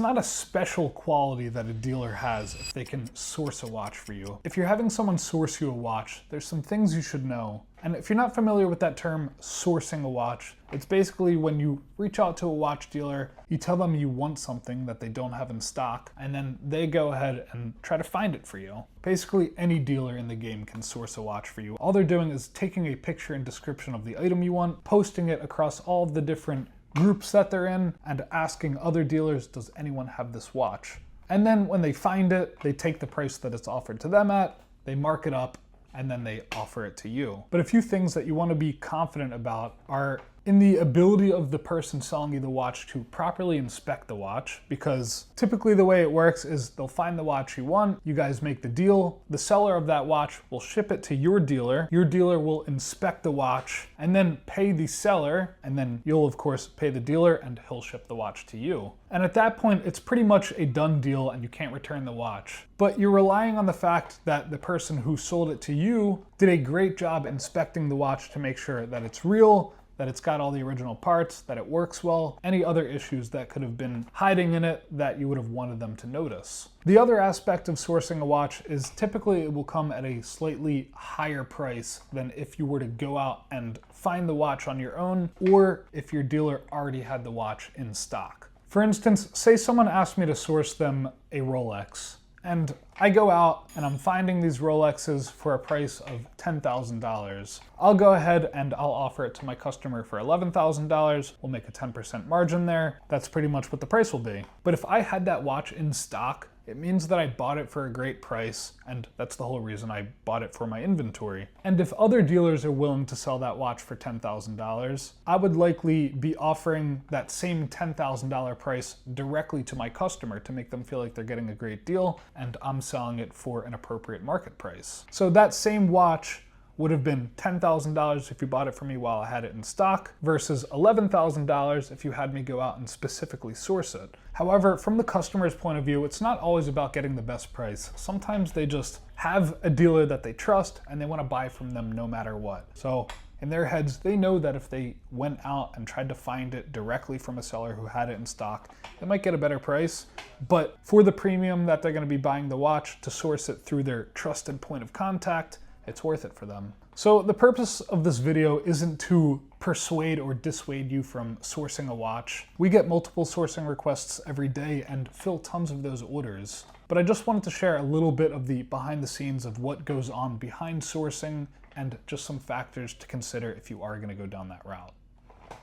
it's not a special quality that a dealer has if they can source a watch for you. If you're having someone source you a watch, there's some things you should know. And if you're not familiar with that term, sourcing a watch, it's basically when you reach out to a watch dealer, you tell them you want something that they don't have in stock, and then they go ahead and try to find it for you. Basically, any dealer in the game can source a watch for you. All they're doing is taking a picture and description of the item you want, posting it across all of the different groups that they're in, and asking other dealers, does anyone have this watch? And then when they find it, they take the price that it's offered to them at, they mark it up, and then they offer it to you. But a few things that you want to be confident about are in the ability of the person selling you the watch to properly inspect the watch, because typically the way it works is they'll find the watch you want, you guys make the deal, the seller of that watch will ship it to your dealer will inspect the watch and then pay the seller, and then you'll of course pay the dealer and he'll ship the watch to you. And at that point, it's pretty much a done deal and you can't return the watch. But you're relying on the fact that the person who sold it to you did a great job inspecting the watch to make sure that it's real, that it's got all the original parts, that it works well, any other issues that could have been hiding in it that you would have wanted them to notice. The other aspect of sourcing a watch is typically it will come at a slightly higher price than if you were to go out and find the watch on your own, or if your dealer already had the watch in stock. For instance, say someone asked me to source them a Rolex, and I go out and I'm finding these Rolexes for a price of $10,000. I'll go ahead and I'll offer it to my customer for $11,000. We'll make a 10% margin there. That's pretty much what the price will be. But if I had that watch in stock, it means that I bought it for a great price, and that's the whole reason I bought it for my inventory. And if other dealers are willing to sell that watch for $10,000, I would likely be offering that same $10,000 price directly to my customer to make them feel like they're getting a great deal, and I'm selling it for an appropriate market price. So that same watch would have been $10,000 if you bought it from me while I had it in stock, versus $11,000 if you had me go out and specifically source it. However, from the customer's point of view, it's not always about getting the best price. Sometimes they just have a dealer that they trust and they want to buy from them no matter what. So in their heads, they know that if they went out and tried to find it directly from a seller who had it in stock, they might get a better price. But for the premium that they're going to be buying the watch, to source it through their trusted point of contact, it's worth it for them. So the purpose of this video isn't to persuade or dissuade you from sourcing a watch. We get multiple sourcing requests every day and fill tons of those orders. But I just wanted to share a little bit of the behind the scenes of what goes on behind sourcing and just some factors to consider if you are going to go down that route.